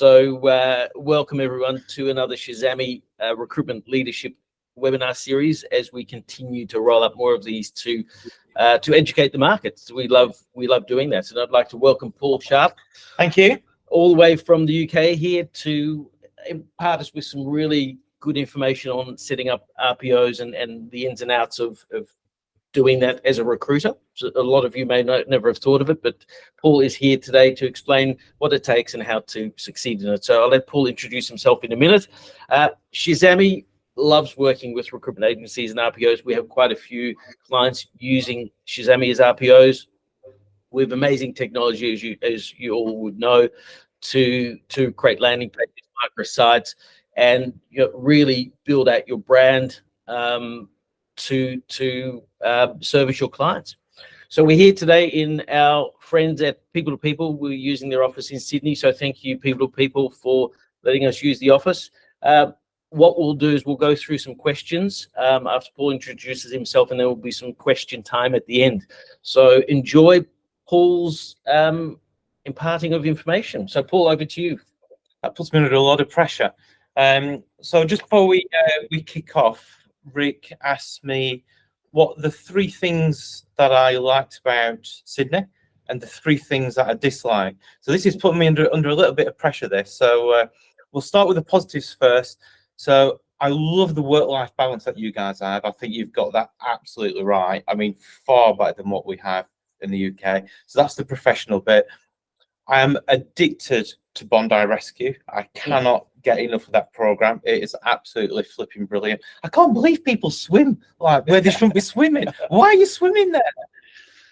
Welcome everyone to another Shazami recruitment leadership webinar series as we continue to roll up more of these to educate the markets. We love doing that. And I'd like to welcome Paul Sharp. Thank you. All the way from the UK here to impart us with some really good information on setting up RPOs and the ins and outs of doing that as a recruiter. So a lot of you may never have thought of it, but Paul is here today to explain what it takes and how to succeed in it. So I'll let Paul introduce himself in a minute. Shazami loves working with recruitment agencies and RPOs. We have quite a few clients using Shazami as RPOs. We have amazing technology, as you all would know, to create landing pages, microsites, and really build out your brand to service your clients. So we're here today in our friends at People to People. We're using their office in Sydney. So thank you, People to People, for letting us use the office. What we'll do is we'll go through some questions after Paul introduces himself, and there will be some question time at the end. So enjoy Paul's imparting of information. So Paul, over to you. That puts me under a lot of pressure. So just before we kick off, Rick asked me what the three things that I liked about Sydney and the three things that I dislike. So this is putting me under a little bit of pressure this. So we'll start with the positives first. So I love the work-life balance that you guys have. I think you've got that absolutely right. I mean, far better than what we have in the UK. So that's the professional bit. I am addicted to Bondi Rescue. I cannot get enough of that program. It is absolutely flipping brilliant. I can't believe people swim like where they shouldn't be swimming. Why are you swimming there?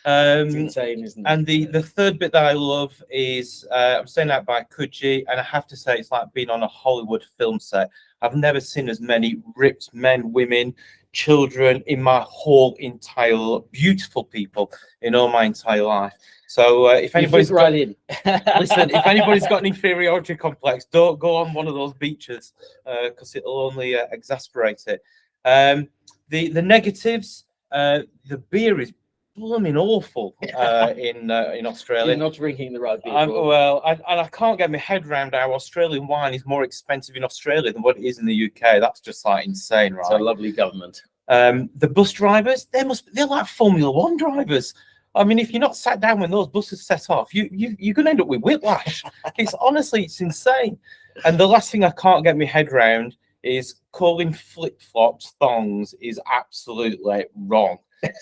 It's insane, isn't it? And the third bit that I love is I'm staying out by Coogee, and I have to say it's like being on a Hollywood film set. I've never seen as many ripped men, women, children in my whole entire beautiful people in all my entire life. So if anybody's listen, if anybody's got an inferiority complex, don't go on one of those beaches because it'll only exasperate it. The negatives, the beer is blooming awful in Australia. You're not drinking the right beer. I can't get my head around how Australian wine is more expensive in Australia than what it is in the UK. That's just like insane, right? It's a lovely government. The bus drivers, they're like Formula One drivers. I mean, if you're not sat down when those buses set off, you're going to end up with whiplash. It's insane. And the last thing I can't get my head around is calling flip-flops thongs is absolutely wrong.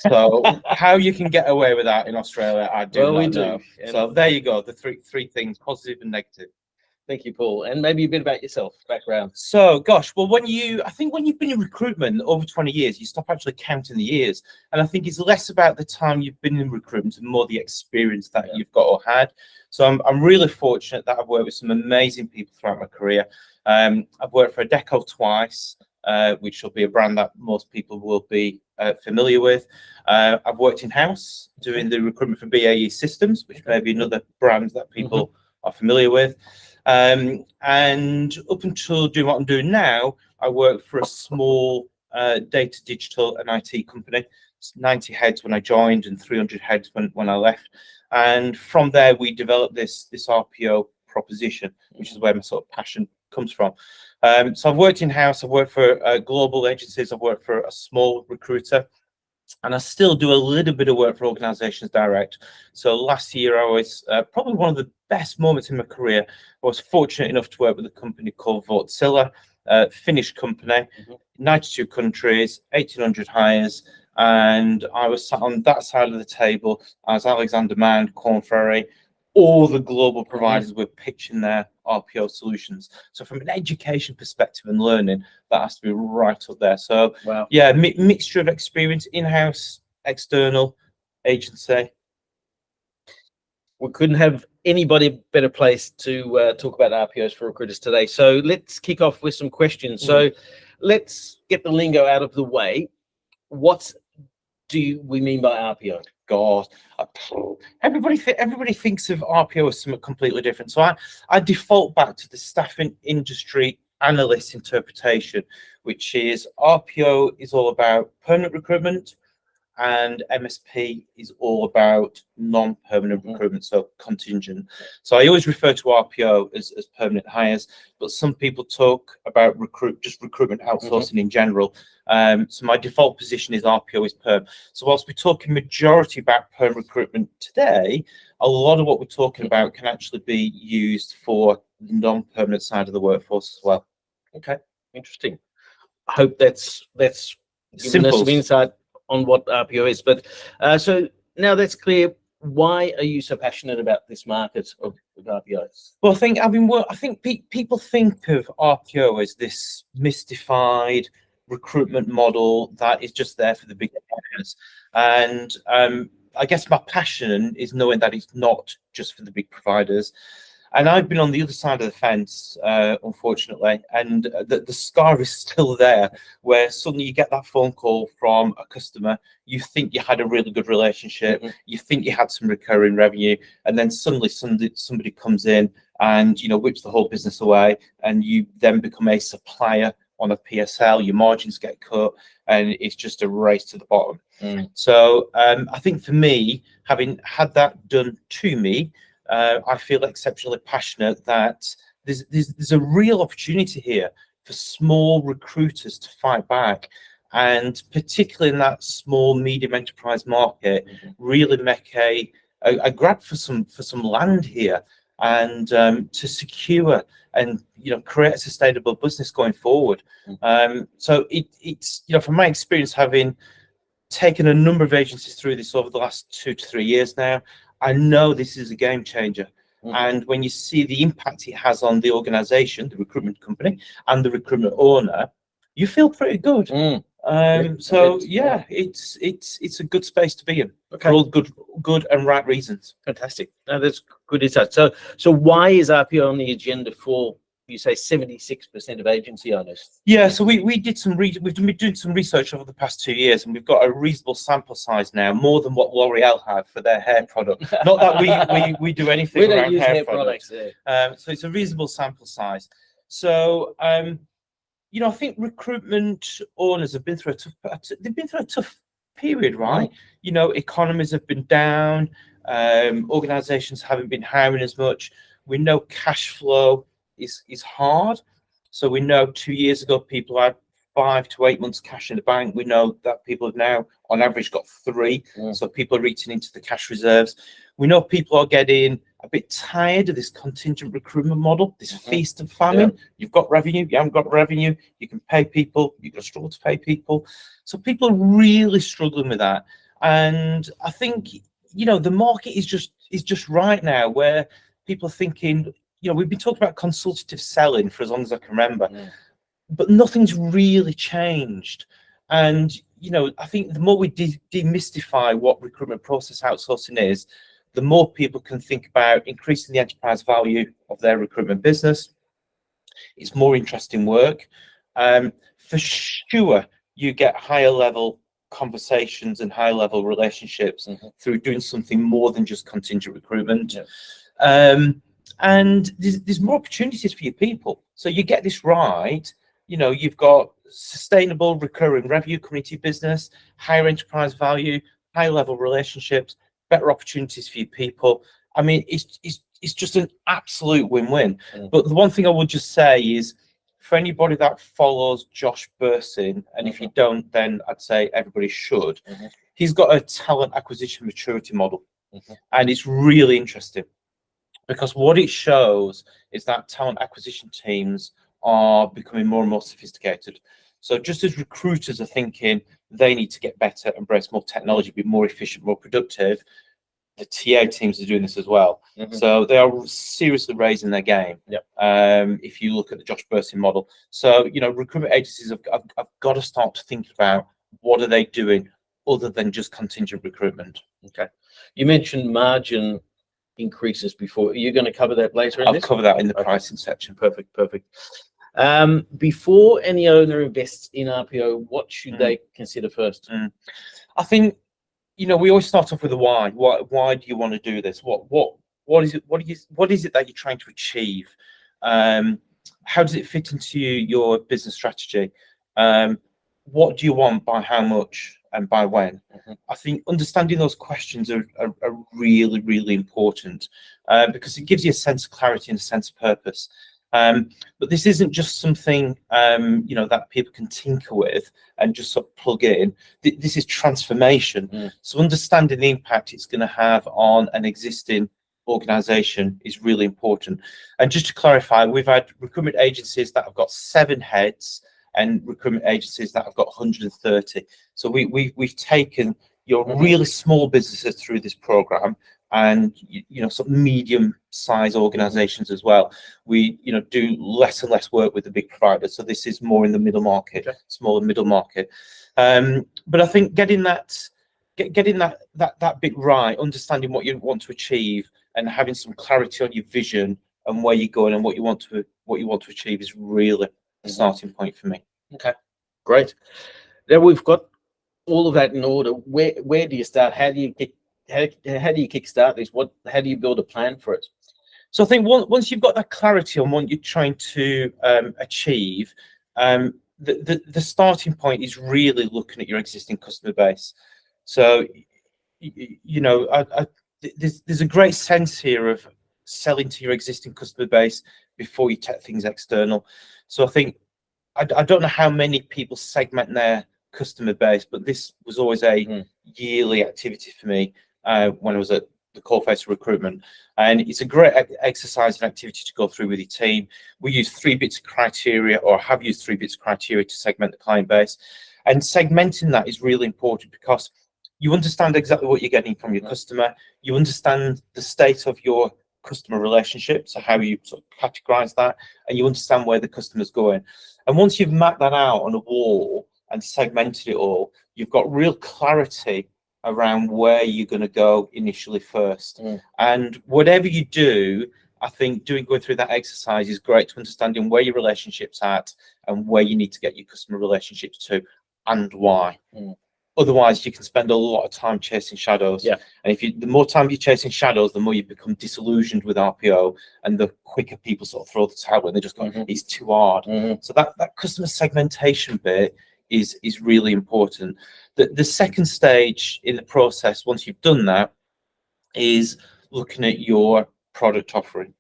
So how you can get away with that in Australia, I do not know. So there you go, the three things, positive and negative. Thank you, Paul. And maybe a bit about yourself, background. So, gosh, well, I think when you've been in recruitment over 20 years, you stop actually counting the years. And I think it's less about the time you've been in recruitment and more the experience that you've got or had. So I'm really fortunate that I've worked with some amazing people throughout my career. I've worked for Adecco twice, which will be a brand that most people will be familiar with. I've worked in-house doing the recruitment for BAE Systems, which may be another brand that people are familiar with. And up until doing what I'm doing now, I work for a small data, digital and IT company. It's 90 heads when I joined and 300 heads when I left. And from there, we developed this RPO proposition, which is where my sort of passion comes from. So I've worked in-house, I've worked for global agencies, I've worked for a small recruiter, and I still do a little bit of work for organizations direct. So last year, I was probably one of the best moments in my career. I was fortunate enough to work with a company called Vortzilla, Finnish company, 92 countries, 1,800 hires. And I was sat on that side of the table as Alexander Mann, Korn Ferry, all the global providers were pitching their RPO solutions. So from an education perspective and learning, that has to be right up there. So yeah, mixture of experience, in-house, external, agency. We couldn't have anybody better placed to talk about RPOs for recruiters today. So let's kick off with some questions. So let's get the lingo out of the way. What do we mean by RPO? God, everybody thinks of RPO as something completely different. So I default back to the staffing industry analyst interpretation, which is RPO is all about permanent recruitment, and MSP is all about non-permanent recruitment, so contingent. So I always refer to RPO as permanent hires, but some people talk about recruitment outsourcing in general. So my default position is RPO is perm. So whilst we're talking majority about perm recruitment today, a lot of what we're talking about can actually be used for the non-permanent side of the workforce as well. Okay, interesting. I hope that's given us some insight on what RPO is. But so now that's clear. Why are you so passionate about this market of RPO? Well, I think people think of RPO as this mystified recruitment model that is just there for the big players, and I guess my passion is knowing that it's not just for the big providers. And I've been on the other side of the fence, unfortunately, and the scar is still there, where suddenly you get that phone call from a customer, you think you had a really good relationship, you think you had some recurring revenue, and then suddenly somebody comes in and, you know, whips the whole business away, and you then become a supplier on a PSL, your margins get cut, and it's just a race to the bottom. So I think for me, having had that done to me, I feel exceptionally passionate that there's a real opportunity here for small recruiters to fight back, and particularly in that small medium enterprise market, really make a grab for some land here, and to secure and, you know, create a sustainable business going forward. So it's, you know, from my experience, having taken a number of agencies through this over the last 2 to 3 years now, I know this is a game changer. And when you see the impact it has on the organization, the recruitment company, and the recruitment owner, you feel pretty good. So yeah, it's a good space to be in, for all good and right reasons. Fantastic. No, that's good insight. So why is RPO on the agenda for, you say, 76% of agency owners? Yeah, so we did we've been doing some research over the past 2 years, and we've got a reasonable sample size now, more than what L'Oreal have for their hair product. Not that we do anything We don't around use hair products. So it's a reasonable sample size. So you know, I think recruitment owners have been through a tough period, right? You know, economies have been down, organizations haven't been hiring as much. We know cash flow is hard. So we know 2 years ago people had 5 to 8 months cash in the bank. We know that people have now on average got 3. So people are reaching into the cash reserves. We know people are getting a bit tired of this contingent recruitment model, this feast and famine. You've got revenue, you haven't got revenue, you can pay people, you're going to struggle to pay people. So people are really struggling with that. And I think, you know, the market is just right now where people are thinking, you know, we've been talking about consultative selling for as long as I can remember, but nothing's really changed. And, you know, I think the more we demystify what recruitment process outsourcing is, the more people can think about increasing the enterprise value of their recruitment business. It's more interesting work. For sure, you get higher level conversations and higher level relationships through doing something more than just contingent recruitment. And there's more opportunities for your people. So you get this right, you know, you've got sustainable recurring revenue coming into your business, higher enterprise value, high level relationships, better opportunities for your people. I mean, it's just an absolute win-win. But the one thing I would just say is, for anybody that follows Josh Bursin, and if you don't, then I'd say everybody should, he's got a talent acquisition maturity model. And it's really interesting, because what it shows is that talent acquisition teams are becoming more and more sophisticated. So just as recruiters are thinking they need to get better, embrace more technology, be more efficient, more productive, the TA teams are doing this as well. So they are seriously raising their game. If you look at the Josh Bursin model. So, you know, recruitment agencies have got to start to think about what are they doing other than just contingent recruitment. Okay. You mentioned margin increases before. Are you going to cover that later? I'll cover that in the pricing section. Perfect. Before any owner invests in RPO, what should they consider first? I think, you know, we always start off with the why. Why do you want to do this? What is it? What is it that you're trying to achieve? How does it fit into your business strategy? What do you want by how much? and by when. I think understanding those questions are really, really important because it gives you a sense of clarity and a sense of purpose. But this isn't just something that people can tinker with and just sort of plug in. This is transformation. So understanding the impact it's going to have on an existing organization is really important. And just to clarify, we've had recruitment agencies that have got 7 heads and recruitment agencies that have got 130. So we've taken your really small businesses through this program, and sort of medium-sized organizations as well. We do less and less work with the big providers, so this is more in the middle market, small and middle market. But I think getting that bit right, understanding what you want to achieve, and having some clarity on your vision and where you're going and what you want to achieve is really the starting point for me. Okay, great. Now we've got all of that in order. Where do you start? How do you kickstart this? How do you build a plan for it? So I think once you've got that clarity on what you're trying to achieve, the starting point is really looking at your existing customer base. So there's a great sense here of selling to your existing customer base before you take things external. So I think I don't know how many people segment their customer base, but this was always a yearly activity for me when I was at the coalface of recruitment, and it's a great exercise and activity to go through with your team. We use 3 bits of criteria, or have used 3 bits of criteria to segment the client base, and segmenting that is really important because you understand exactly what you're getting from your customer, you understand the state of your customer relationship, so how you sort of categorize that, and you understand where the customer's going. And once you've mapped that out on a wall and segmented it all, you've got real clarity around where you're going to go initially first. And whatever you do, I think going through that exercise is great to understanding where your relationship's at and where you need to get your customer relationships to and why. Otherwise, you can spend a lot of time chasing shadows. And the more time you're chasing shadows, the more you become disillusioned with RPO, and the quicker people sort of throw the towel and they just go, it's too hard. So that customer segmentation bit is really important. The second stage in the process, once you've done that, is looking at your product offering.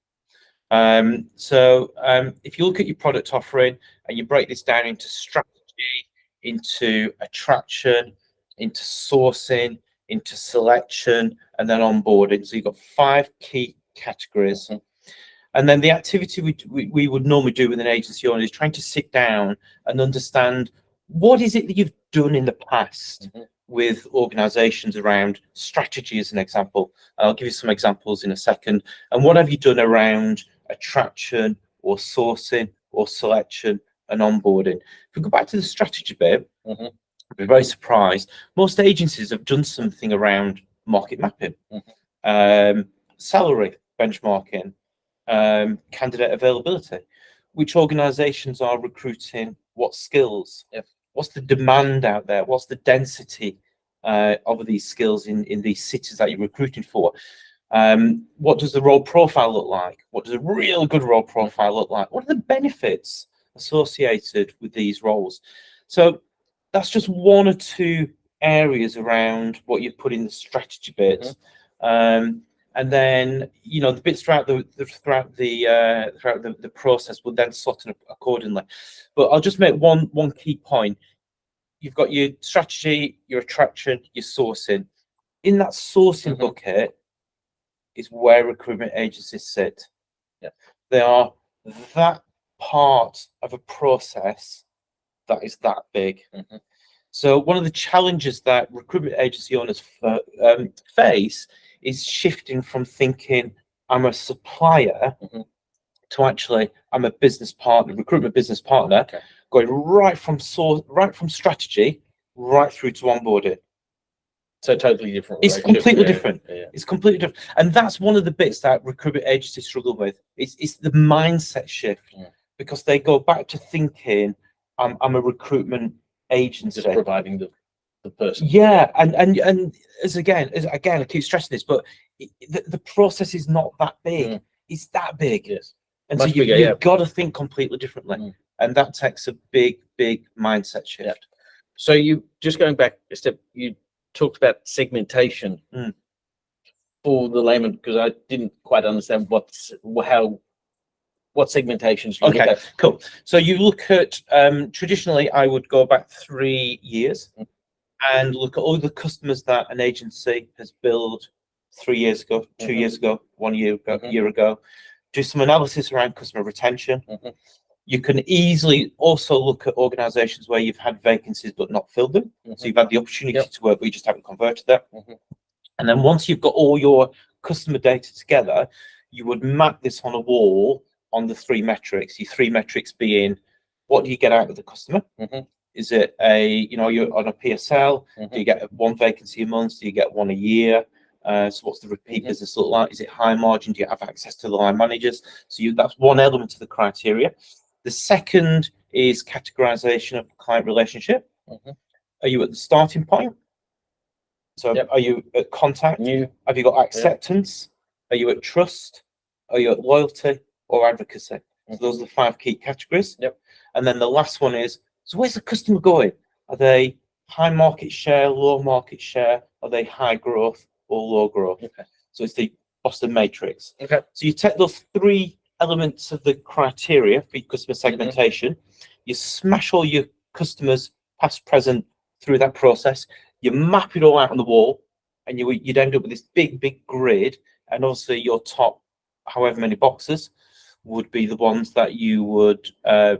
If you look at your product offering and you break this down into strategy, into attraction, into sourcing, into selection, and then onboarding. So you've got 5 key categories. And then the activity we would normally do with an agency owner is trying to sit down and understand what is it that you've done in the past with organizations around strategy, as an example. I'll give you some examples in a second. And what have you done around attraction or sourcing or selection and onboarding? If we go back to the strategy bit, I'd be very surprised. Most agencies have done something around market mapping, salary benchmarking, candidate availability, which organizations are recruiting, what skills, what's the demand out there, what's the density of these skills in these cities that you're recruiting for. What does the role profile look like? What does a real good role profile look like? What are the benefits associated with these roles? So that's just 1 or 2 areas around what you put in the strategy bit. And then the bits throughout the process will then sort it accordingly. But I'll just make one key point. You've got your strategy, your attraction, your sourcing. In that sourcing bucket is where recruitment agencies sit. They are that part of a process that is that big. So one of the challenges that recruitment agency owners face is shifting from thinking I'm a supplier to actually I'm a business partner, recruitment business partner, going right from strategy right through to onboarding. So totally different. It's completely different. It's completely different, and that's one of the bits that recruitment agencies struggle with. It's the mindset shift because they go back to thinking I'm a recruitment agency, just providing the person. And as again, I keep stressing this, but the process is not that big. It's that big. And much so bigger, you've got to think completely differently, and that takes a big mindset shift. So you just going back a step, you talked about segmentation for the layman, because I didn't quite understand what segmentations you look Okay, at. cool. So you look at traditionally, I would go back 3 years and look at all the customers that an agency has billed 3 years ago, 2 years ago, 1 year ago, year ago. Do some analysis around customer retention. You can easily also look at organizations where you've had vacancies but not filled them. So you've had the opportunity to work, but you just haven't converted that. And then once you've got all your customer data together, you would map this on a wall on the 3 metrics. Your 3 metrics being, what do you get out of the customer? Is it you're on a PSL? Do you get 1 vacancy a month? Do you get 1 a year? So what's the repeat business look like? Is it high margin? Do you have access to the line managers? So that's one element of the criteria. The second is categorization of client relationship. Are you at the starting point? So are you at contact? Have you got acceptance? Are you at trust? Are you at loyalty or advocacy? So those are the 5 key categories. And then the last one is, so where's the customer going? Are they high market share, low market share? Are they high growth or low growth? So it's the Boston matrix. So you take those 3 elements of the criteria for your customer segmentation, you smash all your customers, past, present, through that process, you map it all out on the wall, and you'd end up with this big grid, and obviously your top however many boxes would be the ones that you would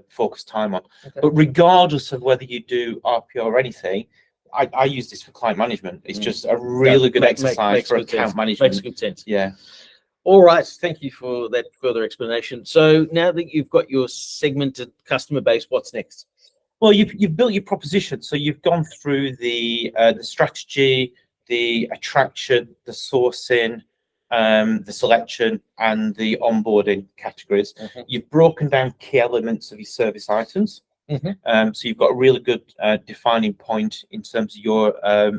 focus time on. But regardless of whether you do RPO or anything, I use this for client management. It's just a really good exercise for account management. Makes good sense. Yeah. All right. Thank you for that further explanation. So now that you've got your segmented customer base, what's next? Well, you've built your proposition. So you've gone through the strategy, the attraction, the sourcing, the selection, and the onboarding categories. You've broken down key elements of your service items. So you've got a really good defining point in terms of your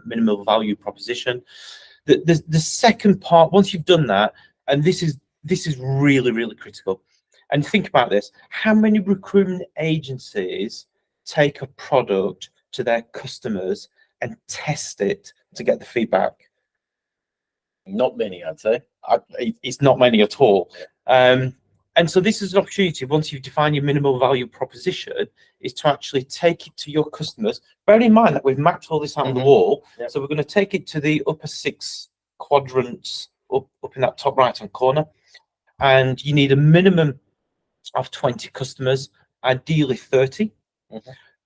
minimal value proposition. The second part, once you've done that, and this is really critical. And think about this: how many recruitment agencies take a product to their customers and test it to get the feedback? Not many, I'd say. It's not many at all. And so this is an opportunity, once you've defined your minimal value proposition, is to actually take it to your customers. Bear in mind that we've mapped all this out on the wall. So we're going to take it to the upper 6 quadrants up in that top right-hand corner. And you need a minimum of 20 customers, ideally 30.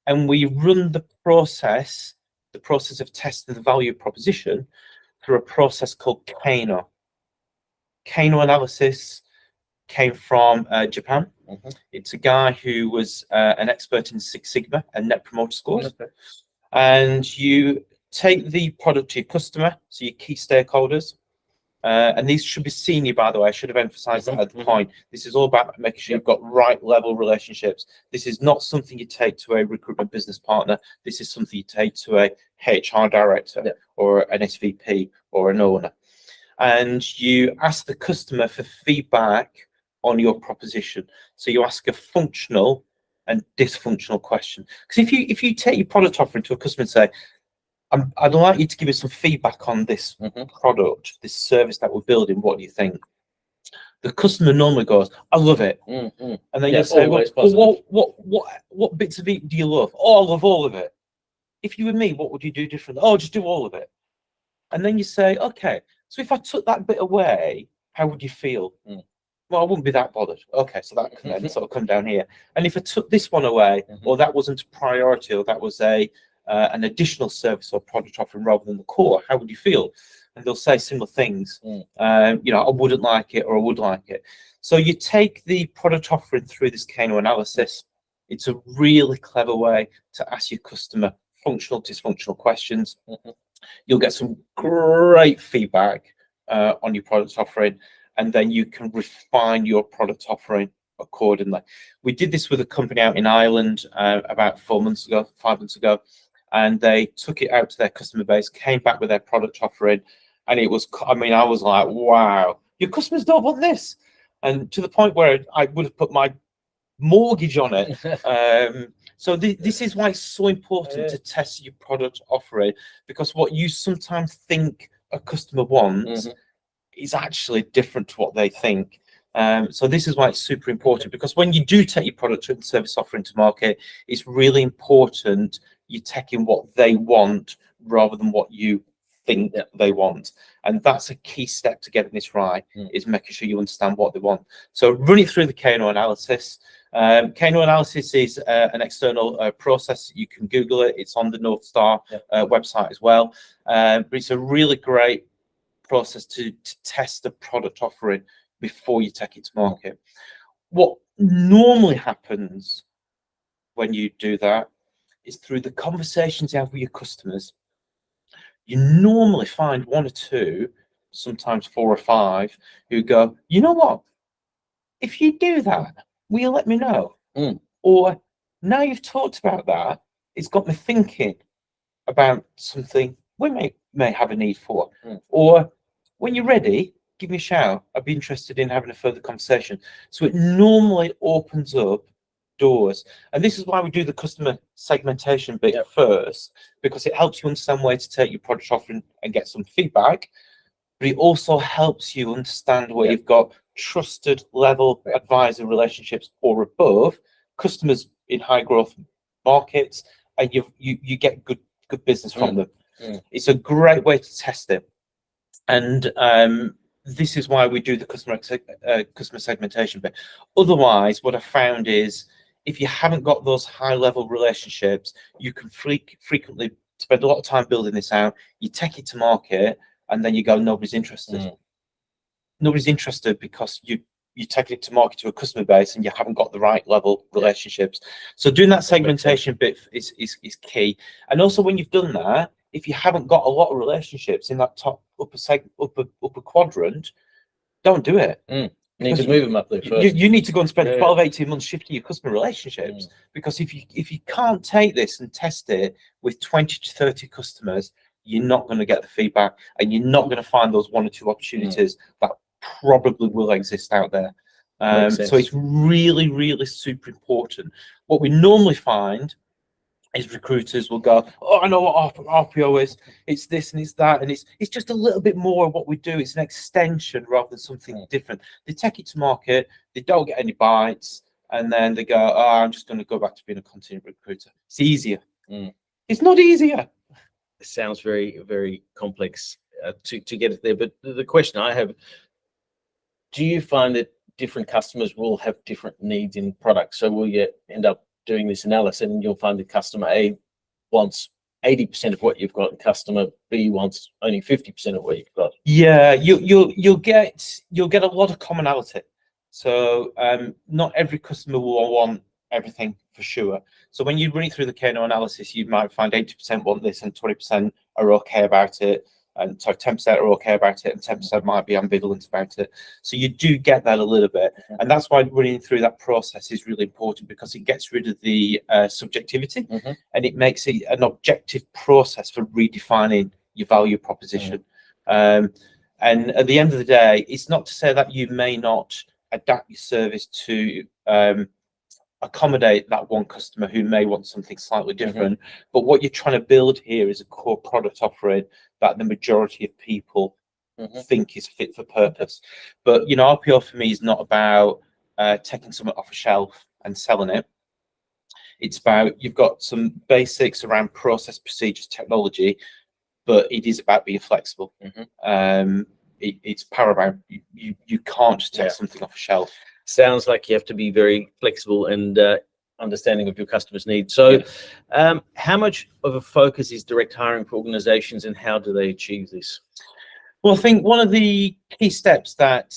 And we run the process of testing the value proposition through a process called Kano. Kano analysis came from Japan. It's a guy who was an expert in Six Sigma and Net Promoter Scores. And you take the product to your customer, so your key stakeholders, and these should be senior, by the way. I should have emphasized that at the point. This is all about making sure you've got right level relationships. This is not something you take to a recruitment business partner. This is something you take to a HR director or an SVP or an owner. And you ask the customer for feedback on your proposition. So you ask a functional and dysfunctional question. Because if you take your product offering to a customer and say, I'd like you to give us some feedback on this product, this service that we're building. What do you think? The customer normally goes, I love it. And then you say, well, what bits of it do you love? Oh, I love all of it. If you were me, what would you do differently? Oh, just do all of it. And then you say, okay, so if I took that bit away, how would you feel? Well, I wouldn't be that bothered. Okay, so that can then sort of come down here. And if I took this one away, or that wasn't a priority, or that was an additional service or product offering rather than the core, how would you feel? And they'll say similar things. I wouldn't like it, or I would like it. So you take the product offering through this Kano analysis. It's a really clever way to ask your customer functional, dysfunctional questions. You'll get some great feedback on your product offering, and then you can refine your product offering accordingly. We did this with a company out in Ireland about 5 months ago, and they took it out to their customer base, came back with their product offering, and it was, I was like, wow, your customers don't want this. And to the point where I would have put my mortgage on it. So this is why it's so important to test your product offering, because what you sometimes think a customer wants is actually different to what they think. So this is why it's super important, because when you do take your product and service offering to market, it's really important you're taking what they want rather than what you think they want. And that's a key step to getting this right, is making sure you understand what they want. So running through the K&O analysis. K&O analysis is an external process. You can Google it. It's on the North Star website as well. But it's a really great process to test the product offering before you take it to market. What normally happens when you do that is through the conversations you have with your customers, you normally find one or two, sometimes 4 or 5, who go, you know what? If you do that, will you let me know? Or now you've talked about that, it's got me thinking about something we may have a need for. Or when you're ready, give me a shout. I'd be interested in having a further conversation. So it normally opens up doors. And this is why we do the customer segmentation bit first, because it helps you understand where to take your product offering and get some feedback. But it also helps you understand where you've got trusted level advisor relationships or above, customers in high growth markets, and you get good business from them. It's a great way to test it. And this is why we do the customer segmentation bit. Otherwise, what I found is, if you haven't got those high level relationships, you can frequently spend a lot of time building this out. You take it to market, and then you go, nobody's interested. Nobody's interested because you take it to market to a customer base and you haven't got the right level relationships. So doing that segmentation bit is key. And also, when you've done that, if you haven't got a lot of relationships in that top upper quadrant, don't do it. You need to move them up there first. You need to go and spend 12-18 months shifting your customer relationships, because if you can't take this and test it with 20 to 30 customers, you're not going to get the feedback, and you're not going to find those 1 or 2 opportunities that probably will exist out there. So it's really, really super important. What we normally find is recruiters will go, oh, I know what RPO is. It's this and it's that, and it's just a little bit more of what we do. It's an extension rather than something different. They take it to market, they don't get any bites, and then they go, oh, I'm just going to go back to being a contingent recruiter. It's easier. It's not easier. It sounds very, very complex to get it there. But the question I have, do you find that different customers will have different needs in products? So will you end up doing this analysis and you'll find that customer A wants 80% of what you've got, and customer B wants only 50% of what you've got? Yeah, you'll get a lot of commonality. So not every customer will want everything for sure. So when you run it through the K&O analysis, you might find 80% want this and 20% are okay about it, and so 10% are okay about it, and 10% might be ambivalent about it. So you do get that a little bit, and that's why running through that process is really important, because it gets rid of the subjectivity, and it makes it an objective process for redefining your value proposition. And at the end of the day, it's not to say that you may not adapt your service to accommodate that one customer who may want something slightly different, but what you're trying to build here is a core product offering that the majority of people think is fit for purpose. But RPO for me is not about taking something off a shelf and selling it. It's about, you've got some basics around process, procedures, technology, but it is about being flexible. It's paramount. You can't just take something off a shelf. Sounds like you have to be very flexible and understanding of your customers' needs. So how much of a focus is direct hiring for organizations, and how do they achieve this? Well, I think one of the key steps that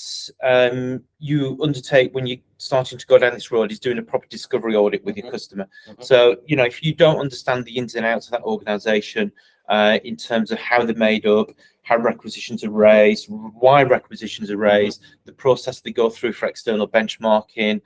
you undertake when you're starting to go down this road is doing a proper discovery audit with your customer. So, if you don't understand the ins and outs of that organization, in terms of how they're made up, how requisitions are raised, why requisitions are raised, the process they go through for external benchmarking,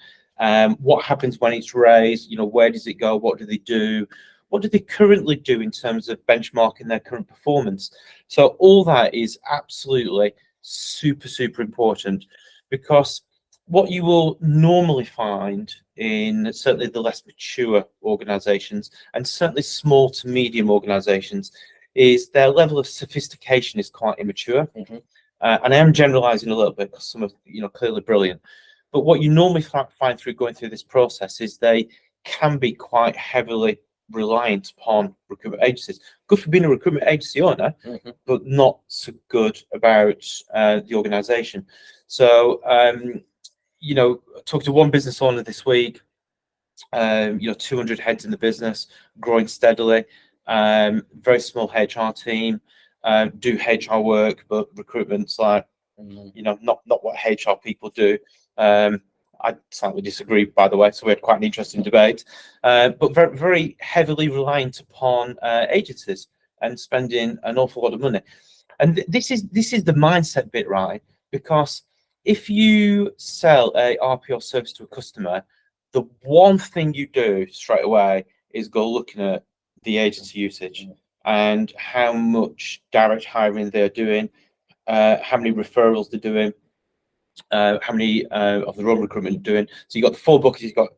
what happens when it's raised, where does it go, what do they do, what do they currently do in terms of benchmarking their current performance. So all that is absolutely super, super important, because what you will normally find in certainly the less mature organizations, and certainly small to medium organizations, is their level of sophistication is quite immature. And I am generalizing a little bit because some are clearly brilliant. But what you normally find through going through this process is they can be quite heavily reliant upon recruitment agencies. Good for being a recruitment agency owner, but not so good about the organization. So, talked to one business owner this week, 200 heads in the business, growing steadily, very small HR team, do HR work, but recruitment's like, not what HR people do. I slightly disagree, by the way, so we had quite an interesting debate, but very, very heavily reliant upon agencies and spending an awful lot of money. And this is the mindset bit, right? Because if you sell a RPO service to a customer, the one thing you do straight away is go looking at the agency usage and how much direct hiring they're doing, how many referrals they're doing, how many of their own recruitment are doing. So you've got the four buckets. You've got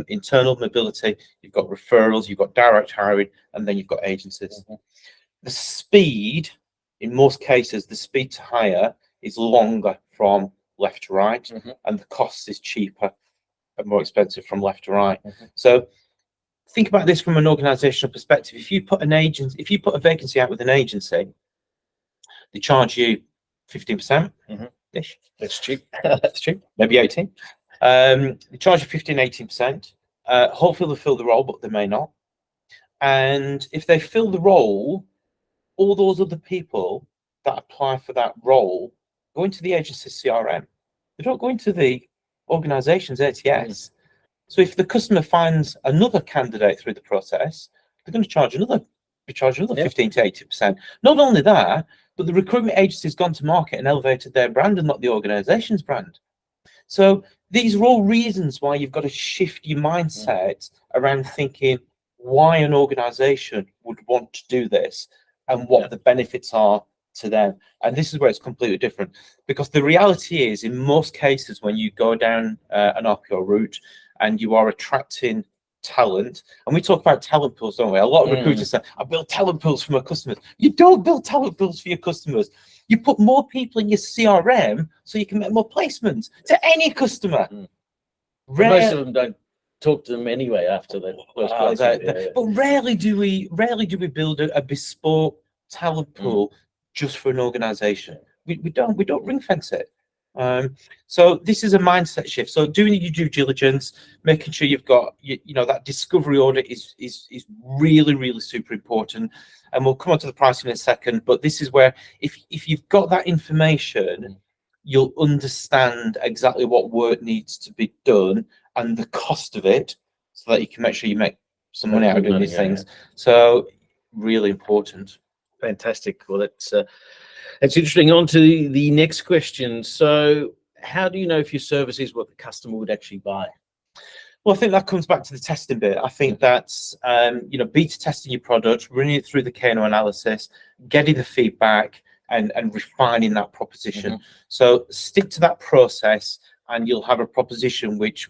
internal mobility, you've got referrals, you've got direct hiring, and then you've got agencies. The speed, in most cases, the speed to hire is longer from left to right, and the cost is cheaper and more expensive from left to right. So think about this from an organizational perspective. If you put a vacancy out with an agency, they charge you 15%. Ish. That's cheap. That's cheap. Maybe 18. They charge you 15, 18%. Hopefully they'll fill the role, but they may not. And if they fill the role, all those other people that apply for that role go into the agency's CRM. They don't go into the organization's ATS. So if the customer finds another candidate through the process, they're going to charge another 15 to 80%. Not only that, but the recruitment agency has gone to market and elevated their brand and not the organization's brand. So these are all reasons why you've got to shift your mindset around thinking why an organization would want to do this and what the benefits are to them. And this is where it's completely different, because the reality is, in most cases, when you go down an RPO route and you are attracting talent, and we talk about talent pools, don't we? A lot of recruiters say, I build talent pools for my customers. You don't build talent pools for your customers. You put more people in your CRM so you can make more placements to any customer. Most of them don't talk to them anyway after that. But rarely do we build a bespoke talent pool just for an organization. We don't ring fence it. So this is a mindset shift. So doing your due diligence, making sure you've got that discovery audit is really, really super important. And we'll come on to the pricing in a second. But this is where if you've got that information, you'll understand exactly what work needs to be done and the cost of it, so that you can make sure you make some money out of doing these things. So really important. Fantastic. Well, that's interesting. On to the next question. So how do you know if your service is what the customer would actually buy? Well, I think that comes back to the testing bit. I think that's, beta testing your product, running it through the KNO analysis, getting the feedback and refining that proposition. So stick to that process and you'll have a proposition which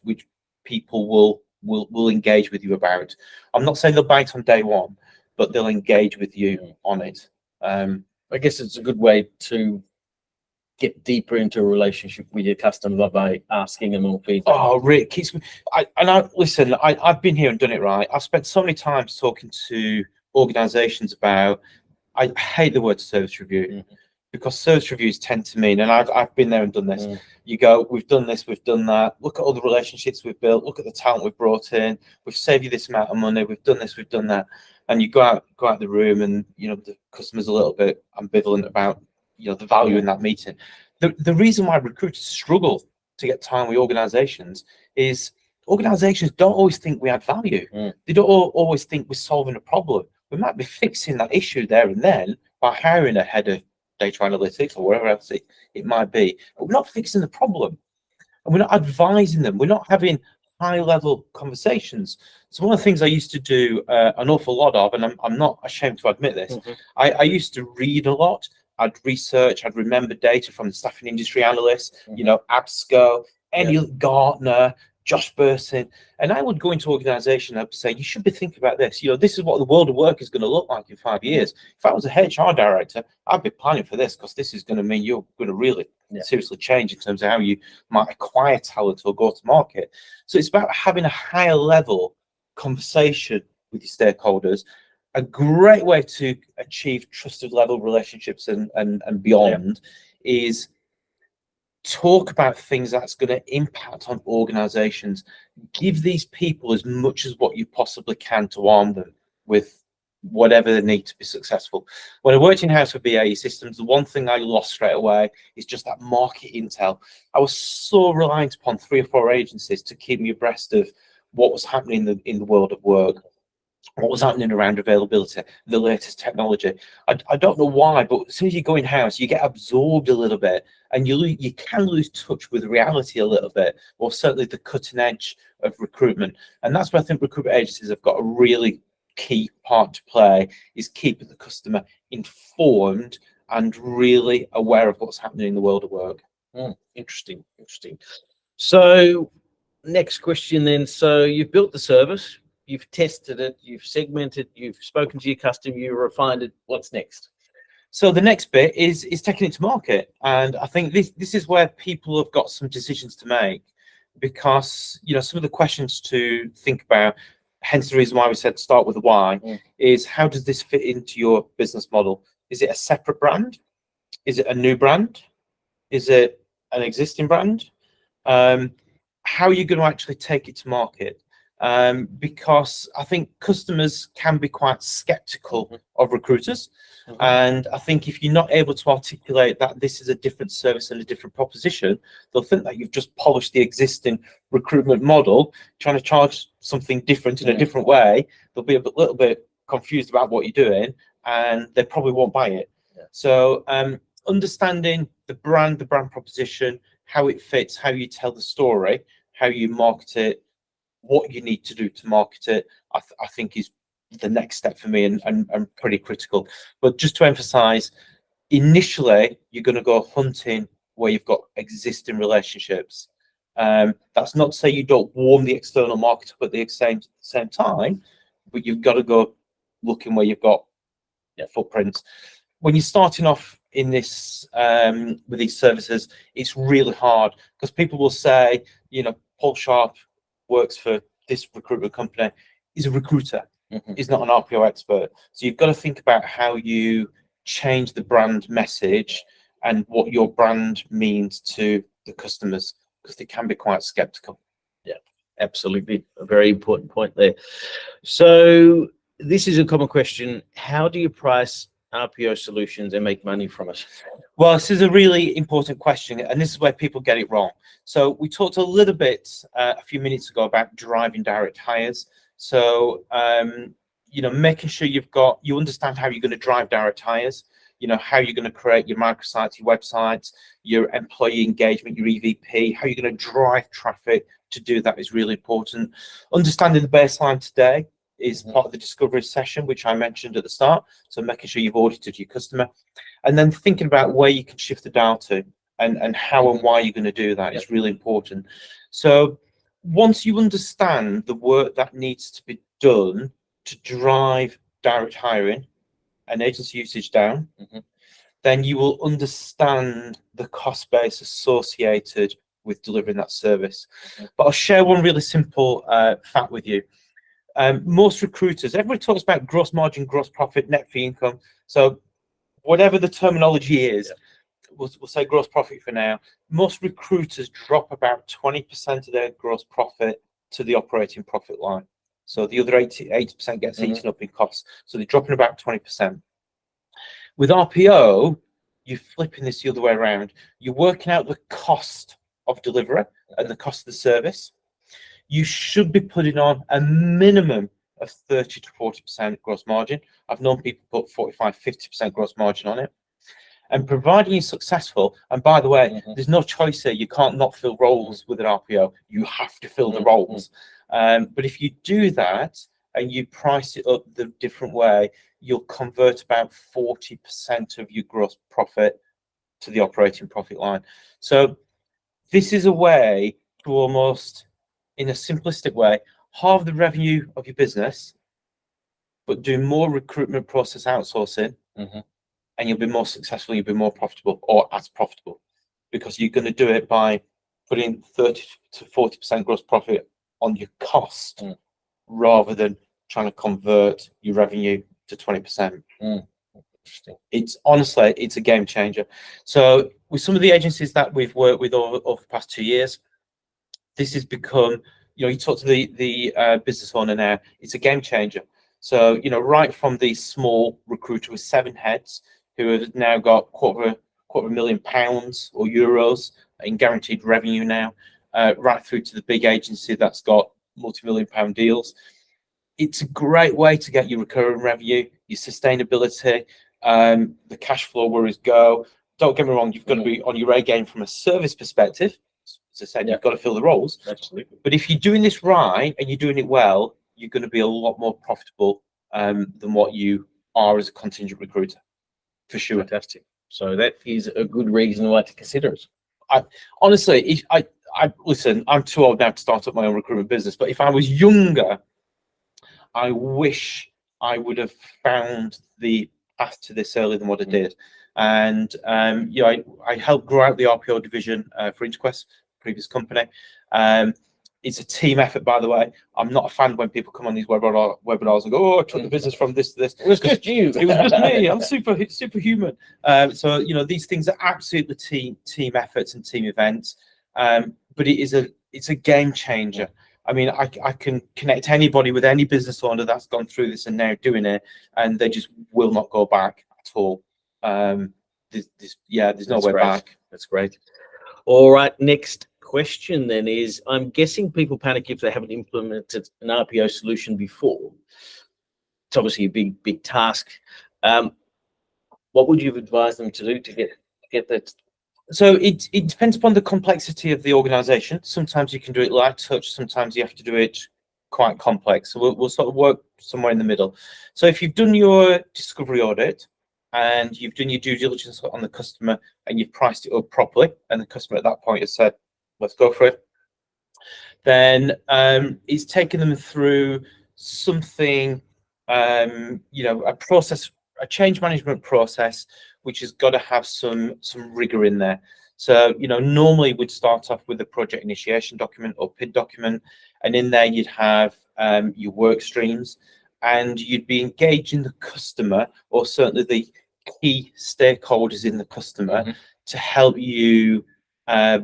people will engage with you about. I'm not saying they'll buy it on day one, but they'll engage with you on it. I guess it's a good way to get deeper into a relationship with your customer by asking them more feedback. Oh, Rick, listen, I've been here and done it right. I've spent so many times talking to organizations about, I hate the word service review, because service reviews tend to mean, and I've been there and done this, you go, we've done this, we've done that, look at all the relationships we've built, look at the talent we've brought in, we've saved you this amount of money, we've done this, we've done that. And you go out the room and, the customer's a little bit ambivalent about, the value in that meeting. The reason why recruiters struggle to get time with organizations is organizations don't always think we add value. They don't always think we're solving a problem. We might be fixing that issue there and then by hiring a head of data analytics or whatever else it might be, but we're not fixing the problem and we're not advising them. We're not having high-level conversations. So one of the things I used to do an awful lot of, and I'm not ashamed to admit this, I used to read a lot. I'd research, I'd remember data from the staffing industry analysts, ABSCO, Elliot Gartner, Josh Burson, and I would go into organization and I'd say, you should be thinking about this. This is what the world of work is going to look like in 5 years. If I was a HR director, I'd be planning for this, because this is going to mean you're going to really seriously change in terms of how you might acquire talent or go to market. So it's about having a higher level conversation with your stakeholders. A great way to achieve trusted level relationships and beyond is talk about things that's going to impact on organizations. Give these people as much as what you possibly can to arm them with whatever they need to be successful. When I worked in-house for BAE Systems, the one thing I lost straight away is just that market intel. I was so reliant upon 3 or 4 agencies to keep me abreast of what was happening in the world of work, what was happening around availability, the latest technology. I don't know why, but as soon as you go in-house, you get absorbed a little bit, and you can lose touch with reality a little bit, or certainly the cutting edge of recruitment. And that's where I think recruitment agencies have got a really key part to play, is keeping the customer informed and really aware of what's happening in the world of work. Interesting. So next question then. So you've built the service, you've tested it, you've segmented, you've spoken to your customer, you refined it. What's next? So the next bit is taking it to market. And I think this is where people have got some decisions to make, because some of the questions to think about, hence the reason why we said start with the why, is how does this fit into your business model? Is it a separate brand? Is it a new brand? Is it an existing brand? How are you going to actually take it to market? Because I think customers can be quite skeptical of recruiters. And I think if you're not able to articulate that this is a different service and a different proposition, they'll think that you've just polished the existing recruitment model, trying to charge something different in a different way. They'll be a little bit confused about what you're doing, and they probably won't buy it. So understanding the brand proposition, how it fits, how you tell the story, how you market it, what you need to do to market it, I think is the next step for me, and pretty critical. But just to emphasize, initially you're going to go hunting where you've got existing relationships. That's not to say you don't warm the external market up at the same time, but you've got to go looking where you've got footprints. When you're starting off in this with these services, it's really hard, because people will say, Paul Sharp works for this recruitment company. He's a recruiter. He's not an RPO expert. So you've got to think about how you change the brand message and what your brand means to the customers, because they can be quite skeptical. Yeah, absolutely. A very important point there. So this is a common question. How do you price RPO solutions and make money from it? Well, this is a really important question, and this is where people get it wrong. So we talked a little bit a few minutes ago about driving direct hires. So, making sure you understand how you're going to drive direct hires, how you're going to create your microsites, your websites, your employee engagement, your EVP, how you're going to drive traffic. To do that is really important. Understanding the baseline today is part of the discovery session, which I mentioned at the start. So making sure you've audited your customer, and then thinking about where you can shift the dial to, and how and why you're going to do that is really important. So once you understand the work that needs to be done to drive direct hiring and agency usage down, then you will understand the cost base associated with delivering that service. But I'll share one really simple fact with you. Most recruiters, everybody talks about gross margin, gross profit, net fee income. So whatever the terminology is, we'll say gross profit for now. Most recruiters drop about 20% of their gross profit to the operating profit line. So the other 80% gets eaten up in costs. So they're dropping about 20%. With RPO, you're flipping this the other way around. You're working out the cost of delivery and the cost of the service. You should be putting on a minimum of 30 to 40% gross margin. I've known people put 45, 50% gross margin on it. And providing you're successful, and by the way, there's no choice here. You can't not fill roles with an RPO. You have to fill the roles. But if you do that and you price it up the different way, you'll convert about 40% of your gross profit to the operating profit line. So this is a way to almost, in a simplistic way, halve the revenue of your business, but do more recruitment process outsourcing, and you'll be more successful, you'll be more profitable, or as profitable, because you're going to do it by putting 30 to 40% gross profit on your cost, rather than trying to convert your revenue to 20%. Interesting. It's honestly, it's a game changer. So with some of the agencies that we've worked with over the past 2 years, this has become, you talk to the business owner now, it's a game changer. So, right from the small recruiter with 7 heads who have now got quarter of a million pounds or euros in guaranteed revenue now, right through to the big agency that's got multi-million-pound deals. It's a great way to get your recurring revenue, your sustainability, the cash flow worries go. Don't get me wrong, you've got to be on your A game from a service perspective. As I said, you've got to fill the roles. Absolutely. But if you're doing this right and you're doing it well, you're going to be a lot more profitable than what you are as a contingent recruiter, for sure. Fantastic. So that is a good reason why to consider it. Honestly, I listen, I'm too old now to start up my own recruitment business, but if I was younger, I wish I would have found the path to this earlier than what I did. And I helped grow out the RPO division for Interquest, previous company. It's a team effort, by the way. I'm not a fan when people come on these webinars and go, "Oh, I took the business from this to this." It was just you. It was just me. I'm superhuman. So these things are absolutely team efforts and team events. But it's a game changer. I mean, I can connect anybody with any business owner that's gone through this and now doing it, and they just will not go back at all. There's no way back. That's great. All right, next question then is, I'm guessing people panic if they haven't implemented an RPO solution before. It's obviously a big task. What would you advise them to do to get that? So it depends upon the complexity of the organization. Sometimes you can do it light touch, sometimes you have to do it quite complex. So we'll sort of work somewhere in the middle. So if you've done your discovery audit and you've done your due diligence on the customer and you've priced it up properly, and the customer at that point has said, let's go for it, then it's taken them through something, a process, a change management process, which has got to have some rigor in there. So, normally we'd start off with a project initiation document or PID document, and in there you'd have your work streams, and you'd be engaging the customer, or certainly the key stakeholders in the customer, to help you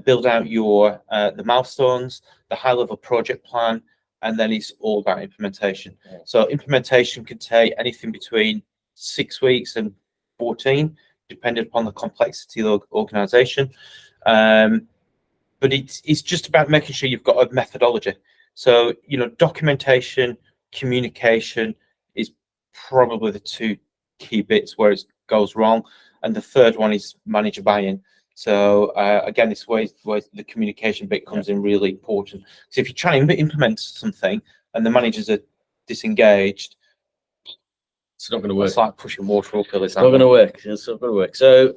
build out your the milestones, the high-level project plan, and then it's all about implementation. So implementation could take anything between 6 weeks and 14, depending upon the complexity of the organization. But it's just about making sure you've got a methodology. So, documentation, communication is probably the 2 key bits where it goes wrong. And the third one is manager buy-in. So again, this way the communication bit comes in really important. So if you try and implement something and the managers are disengaged, it's not going to work. It's like pushing water uphill. It's not going to work. It's not going to work. So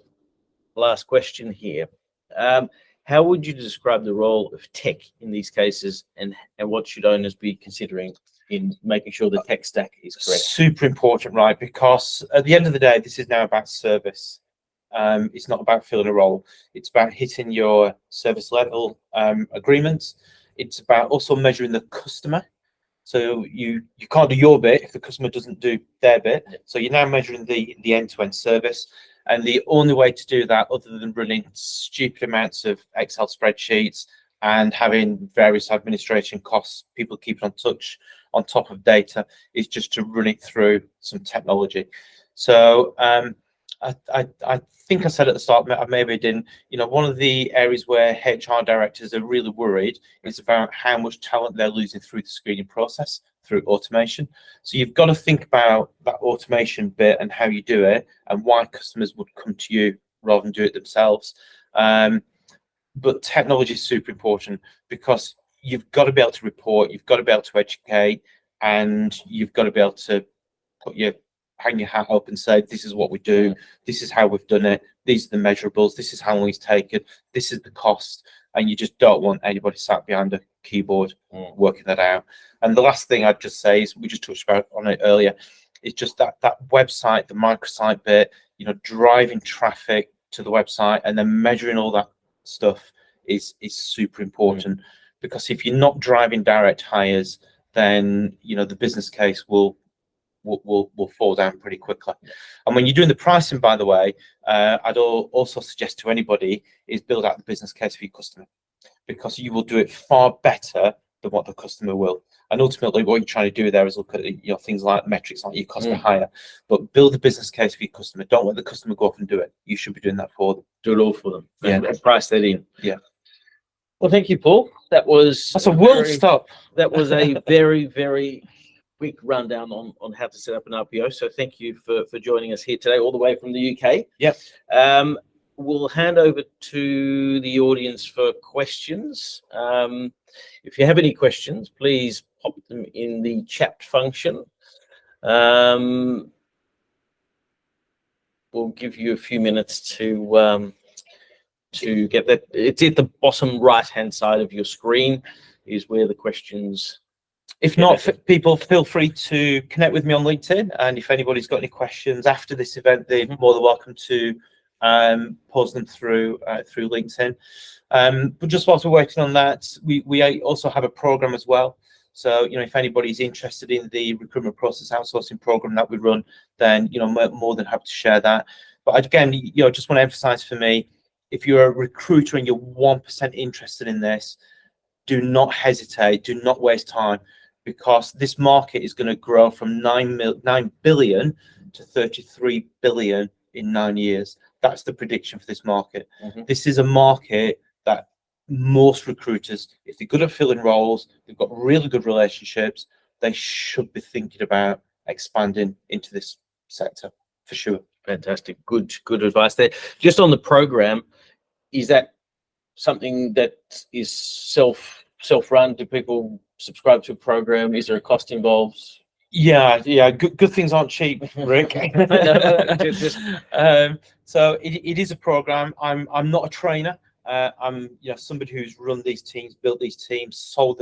last question here. How would you describe the role of tech in these cases, and what should owners be considering in making sure the tech stack is correct? Super important, right? Because at the end of the day, this is now about service. It's not about filling a role. It's about hitting your service level agreements. It's about also measuring the customer. So you can't do your bit if the customer doesn't do their bit. So you're now measuring the end-to-end service. And the only way to do that, other than running stupid amounts of Excel spreadsheets and having various administration costs, people keep on top of data, is just to run it through some technology. So I think I said at the start, maybe I didn't, one of the areas where HR directors are really worried is about how much talent they're losing through the screening process, through automation. So you've got to think about that automation bit and how you do it, and why customers would come to you rather than do it themselves. But technology is super important, because you've got to be able to report, you've got to be able to educate, and you've got to be able to put your hang your hat up and say, this is what we do, this is how we've done it, these are the measurables, this is how long it's taken, this is the cost, and you just don't want anybody sat behind a keyboard working that out. And the last thing I'd just say is, we just touched on it earlier, it's just that website, the microsite bit, driving traffic to the website and then measuring all that stuff is super important. Because if you're not driving direct hires, then the business case will fall down pretty quickly. And when you're doing the pricing, by the way, I'd also suggest to anybody is build out the business case for your customer, because you will do it far better than what the customer will. And ultimately, what you're trying to do there is look at things like metrics like your cost per hire, but build the business case for your customer. Don't let the customer go off and do it. You should be doing that for them. Do it all for them. Yeah, and price that in. Yeah. Well, thank you, Paul. That's a world stop. That was a very, very quick rundown on how to set up an RPO. So thank you for joining us here today, all the way from the UK. Yep. We'll hand over to the audience for questions. If you have any questions, please pop them in the chat function. We'll give you a few minutes to get that. It's at the bottom right-hand side of your screen is where the questions. If not, people feel free to connect with me on LinkedIn. And if anybody's got any questions after this event, they're more than welcome to pose them through LinkedIn. But just whilst we're waiting on that, we also have a program as well. So, if anybody's interested in the recruitment process outsourcing program that we run, then, more than happy to share that. But again, just want to emphasize for me, if you're a recruiter and you're 1% interested in this, do not hesitate, do not waste time, because this market is going to grow from 9 billion to 33 billion in 9 years. That's the prediction for this market. This is a market that most recruiters, if they're good at filling roles, they've got really good relationships, they should be thinking about expanding into this sector for sure. Fantastic. Good advice there. Just on the program, is that something that is self-run? Do people subscribe to a program? Is there a cost involved? Yeah. Good things aren't cheap, Rick. So it is a program. I'm not a trainer. I'm somebody who's run these teams, built these teams, sold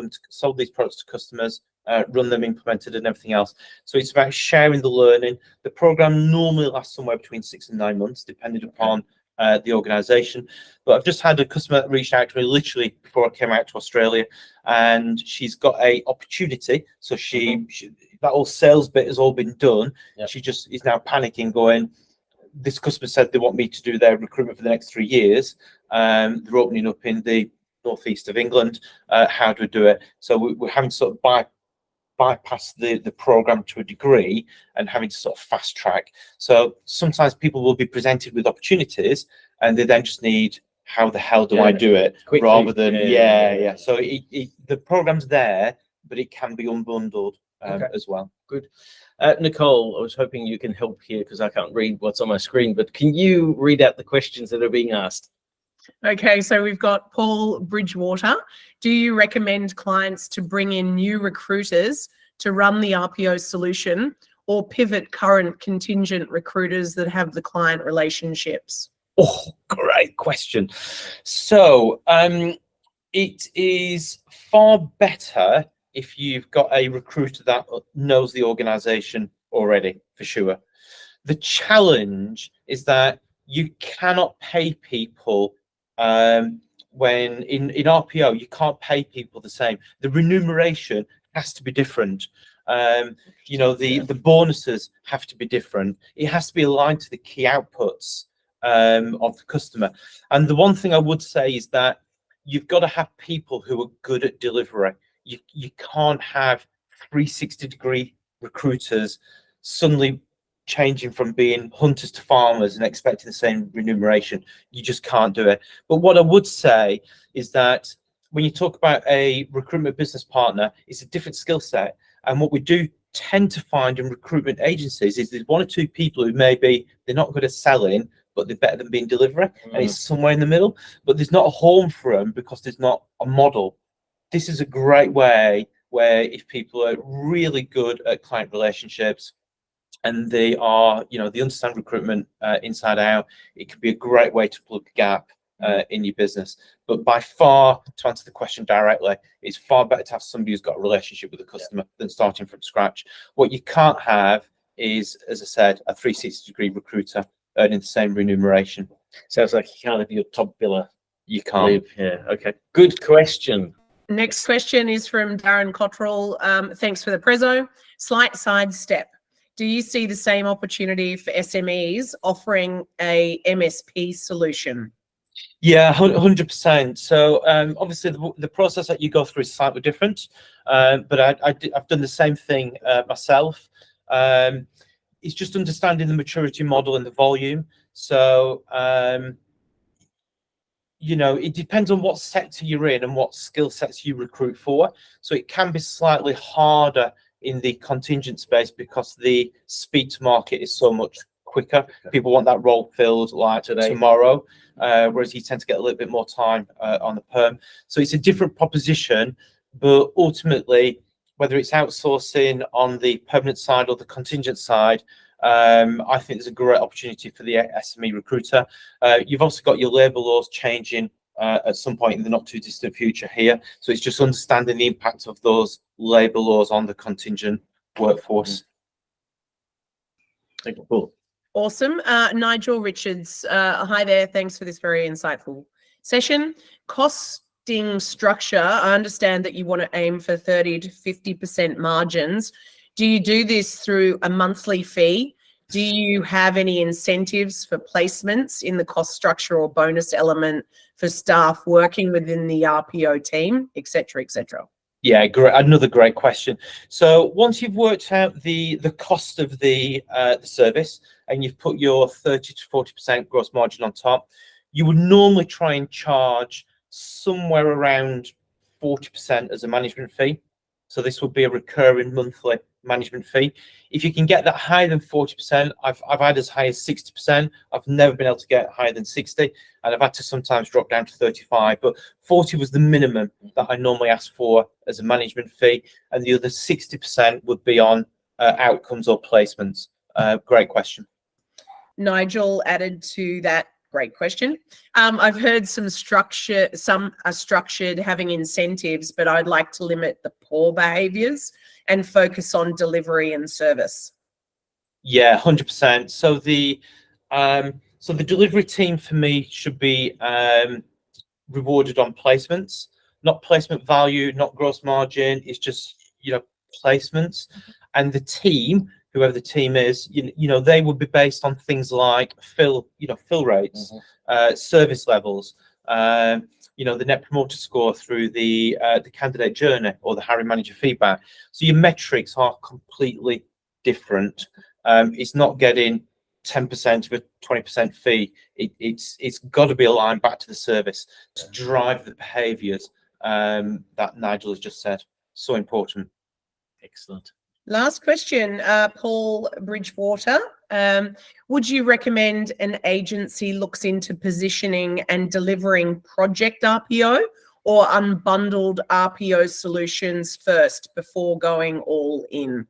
these products to customers, run them, implemented, and everything else. So it's about sharing the learning. The program normally lasts somewhere between 6 and 9 months, depending upon the organization. But I've just had a customer that reached out to me literally before I came out to Australia, and she's got a opportunity. So she that whole sales bit has all been done. She just is now panicking, going, this customer said they want me to do their recruitment for the next 3 years. They're opening up in the northeast of England. How do we do it? So we're having to sort of bypass the program to a degree and having to sort of fast track. So sometimes people will be presented with opportunities and they then just need, how the hell do I do it? Quickly. Rather than So the program's there, but it can be unbundled as well. Good. Nicole, I was hoping you can help here because I can't read what's on my screen, but can you read out the questions that are being asked? Okay, so we've got Paul Bridgewater. Do you recommend clients to bring in new recruiters to run the RPO solution, or pivot current contingent recruiters that have the client relationships? Oh, great question. So it is far better if you've got a recruiter that knows the organization already, for sure. The challenge is that you cannot pay people when in RPO, you can't pay people the same. The remuneration has to be different. The bonuses have to be different. It has to be aligned to the key outputs of the customer. And the one thing I would say is that you've got to have people who are good at delivery. You can't have 360-degree recruiters suddenly changing from being hunters to farmers and expecting the same remuneration. You just can't do it. But what I would say is that when you talk about a recruitment business partner, it's a different skill set. And what we do tend to find in recruitment agencies is there's 1 or 2 people who maybe they're not good at selling, but they're better than being delivery. And it's somewhere in the middle, but there's not a home for them because there's not a model. This is a great way where if people are really good at client relationships and they understand recruitment inside out, it could be a great way to plug a gap in your business. But by far, to answer the question directly, it's far better to have somebody who's got a relationship with the customer than starting from scratch. What you can't have is, as I said, a 360-degree recruiter earning the same remuneration. Sounds like you can't have your top biller You can't. leave. Yeah. Okay. Good question. Next question is from Darren Cottrell. Thanks for the prezzo. Slight sidestep. Do you see the same opportunity for SMEs offering a MSP solution? Yeah, 100%. So obviously the process that you go through is slightly different, but I've done the same thing myself. It's just understanding the maturity model and the volume. So it depends on what sector you're in and what skill sets you recruit for. So it can be slightly harder in the contingent space because the speed to market is so much quicker. People want that role filled like tomorrow, whereas you tend to get a little bit more time on the perm. So it's a different proposition, but ultimately, whether it's outsourcing on the permanent side or the contingent side, I think there's a great opportunity for the SME recruiter. You've also got your labour laws changing at some point in the not too distant future here. So it's just understanding the impact of those labour laws on the contingent workforce. Thank you, Paul. Awesome. Nigel Richards, hi there. Thanks for this very insightful session. Costing structure, I understand that you want to aim for 30 to 50% margins. Do you do this through a monthly fee? Do you have any incentives for placements in the cost structure or bonus element for staff working within the RPO team, et cetera, et cetera? Yeah, great. Another great question. So once you've worked out the cost of the service and you've put your 30 to 40% gross margin on top, you would normally try and charge somewhere around 40% as a management fee. So this would be a recurring monthly management fee. If you can get that higher than 40%, I've had as high as 60%. I've never been able to get higher than 60, and I've had to sometimes drop down to 35. But 40 was the minimum that I normally ask for as a management fee, and the other 60% would be on outcomes or placements. Great question. Nigel added to that. Great question. I've heard some are structured having incentives, but I'd like to limit the poor behaviors and focus on delivery and service. Yeah, 100%. So the delivery team for me should be rewarded on placements, not placement value, not gross margin. It's just placements, and the team, whoever the team is, they would be based on things like fill rates, service levels, the net promoter score through the candidate journey or the hiring manager feedback. So your metrics are completely different. It's not getting 10% of a 20% fee. It's got to be aligned back to the service to drive the behaviours that Nigel has just said. So important. Excellent. Last question, Paul Bridgewater. Would you recommend an agency looks into positioning and delivering project RPO or unbundled RPO solutions first before going all in?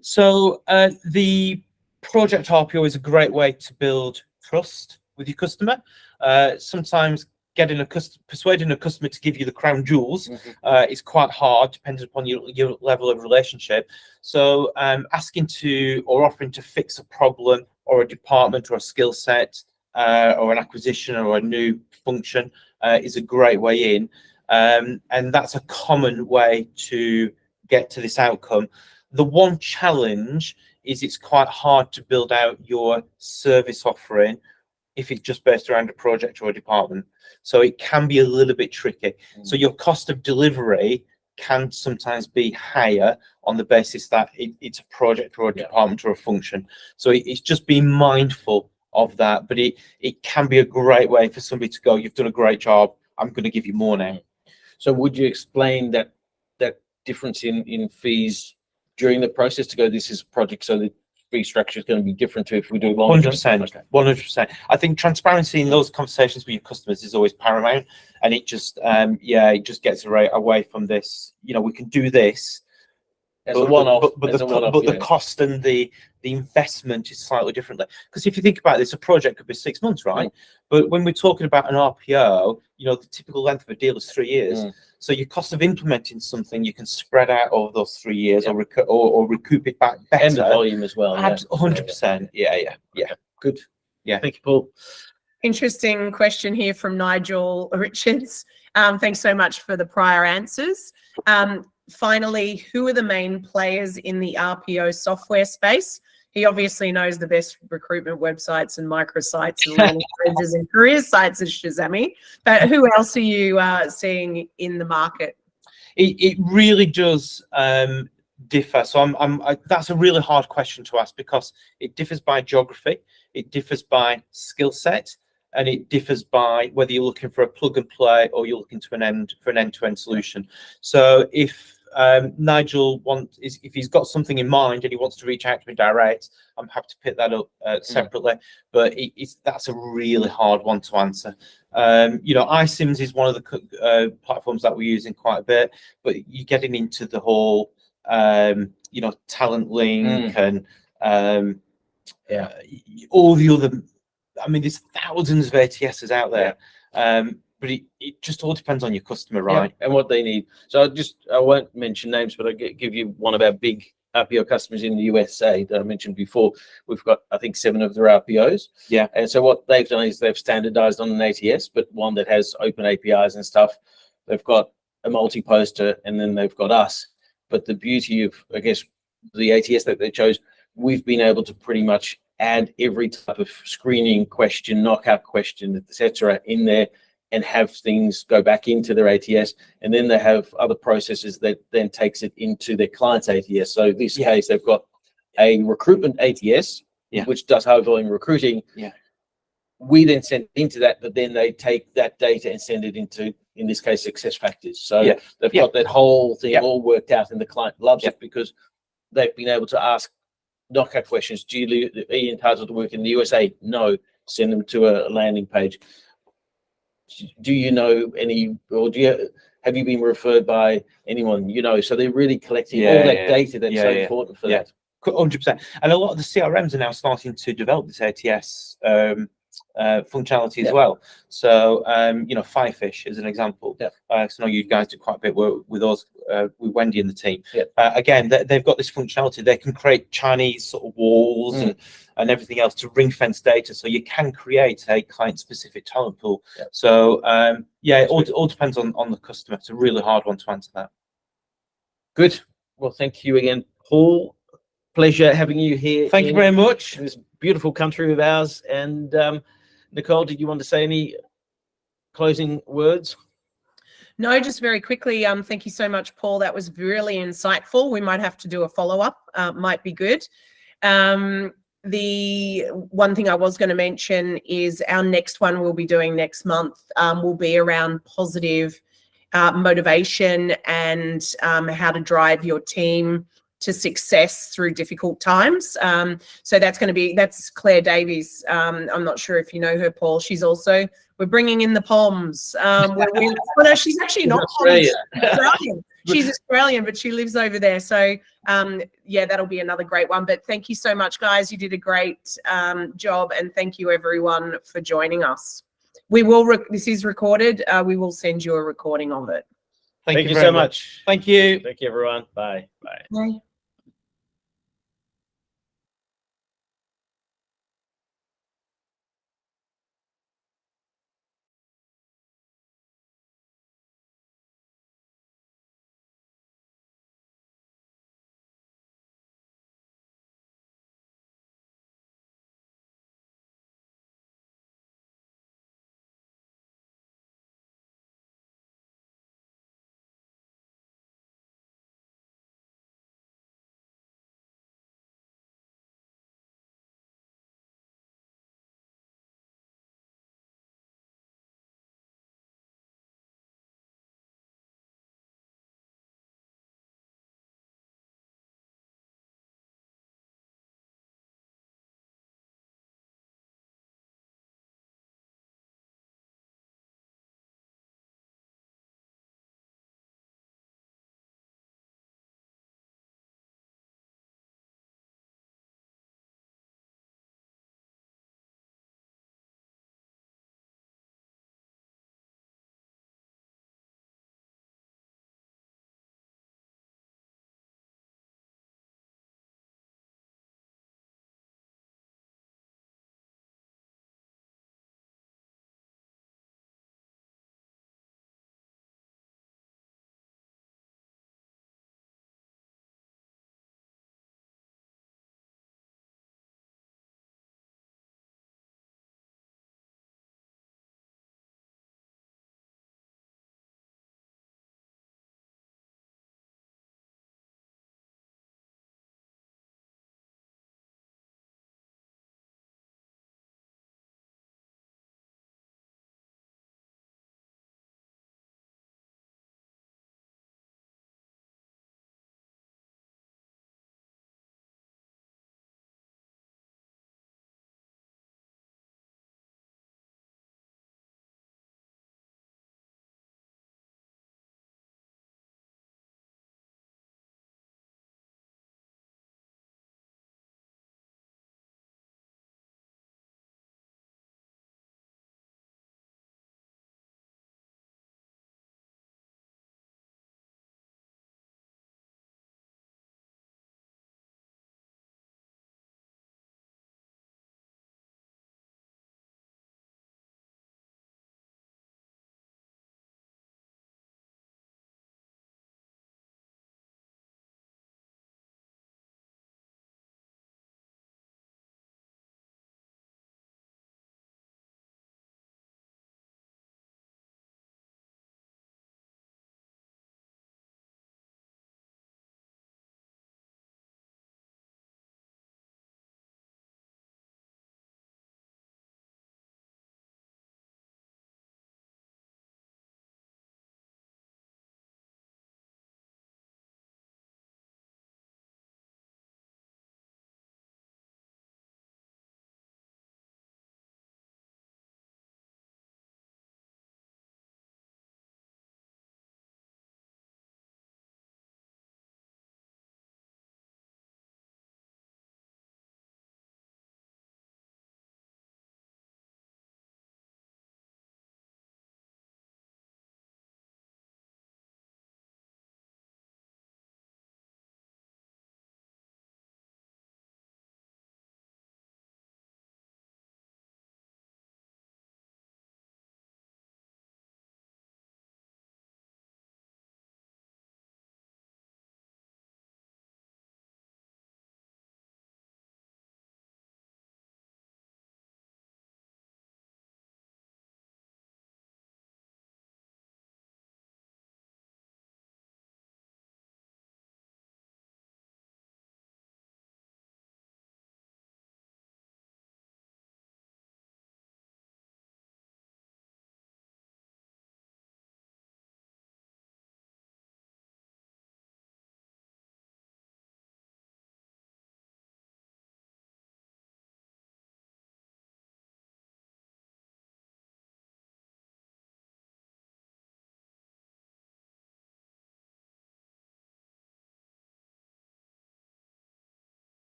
So the project RPO is a great way to build trust with your customer. Sometimes persuading a customer to give you the crown jewels is quite hard, depending upon your level of relationship. So asking to or offering to fix a problem or a department or a skill set or an acquisition or a new function is a great way in. And that's a common way to get to this outcome. The one challenge is it's quite hard to build out your service offering if it's just based around a project or a department. So it can be a little bit tricky. So your cost of delivery can sometimes be higher on the basis that it's a project or a department or a function. So it's just being mindful of that. But it can be a great way for somebody to go, you've done a great job, I'm going to give you more now. So would you explain that difference in fees during the process to go, this is a project, so the fee structure is going to be different to if we do long term? 100%. 100%. I think transparency in those conversations with your customers is always paramount, and it just gets away from this. We can do this, As a one-off. But as a one-off, the yeah. cost and the investment is slightly differently. Because if you think about this, a project could be 6 months, right? But when we're talking about an RPO, you know, the typical length of a deal is 3 years. So your cost of implementing something you can spread out over those 3 years, or recoup it back better. And the volume as well. 100%. Yeah. Good. Yeah. Thank you, Paul. Interesting question here from Nigel Richards. Thanks so much for the prior answers. Finally, who are the main players in the RPO software space? He obviously knows the best recruitment websites and microsites and landing pages and career sites as Shazami. But who else are you seeing in the market? It really does differ. So that's a really hard question to ask, because it differs by geography, it differs by skill set, and it differs by whether you're looking for a plug and play or you're looking to an end-to-end solution. So if Nigel if he's got something in mind and he wants to reach out to me direct, I'm happy to pick that up separately. But that's a really hard one to answer. You know, iSIMS is one of the platforms that we're using quite a bit, but you're getting into the whole you know, Talent Link and all the other. I mean, there's thousands of ATSs out there. But it just all depends on your customer, right? And what they need. So I won't mention names, but I'll give you one of our big RPO customers in the USA that I mentioned before. We've got, I think, 7 of their RPOs. Yeah. And so what they've done is they've standardized on an ATS, but one that has open APIs and stuff. They've got a multi-poster, and then they've got us. But the beauty of, I guess, the ATS that they chose, we've been able to pretty much add every type of screening question, knockout question, etc., in there, and have things go back into their ATS, and then they have other processes that then takes it into their client's ATS. So in this case, they've got a recruitment ATS, which does high volume recruiting. We then send it into that, but then they take that data and send it into, in this case, success factors. So they've got that whole thing all worked out, and the client loves it because they've been able to ask knockout questions. Are you entitled to work in the USA? No. Send them to a landing page. Do you know any, or have you been referred by anyone? You know, so they're really collecting all that data that's so important for that. 100%. And a lot of the CRMs are now starting to develop this ATS functionality as well. So, you know, Firefish is an example. So I know you guys do quite a bit work with us, with Wendy and the team. Again, they've got this functionality. They can create Chinese sort of walls and everything else to ring fence data, so you can create a client-specific talent pool. So, it all depends on the customer. It's a really hard one to answer that. Good. Well, thank you again, Paul. Pleasure having you here. Thank you very much. In this beautiful country of ours. And Nicole, did you want to say any closing words? No, just very quickly. Thank you so much, Paul. That was really insightful. We might have to do a follow-up. Might be good. The one thing I was going to mention is our next one we'll be doing next month will be around positive motivation and how to drive your team to success through difficult times. So that's Claire Davies. I'm not sure if you know her, Paul. She's also, we're bringing in the Poms. No, she's actually not Australian. She's Australian, but she lives over there. So that'll be another great one. But thank you so much, guys. You did a great job, and thank you everyone for joining us. We will, this is recorded. We will send you a recording of it. Thank you so much. Thank you. Thank you, everyone. Bye. Bye.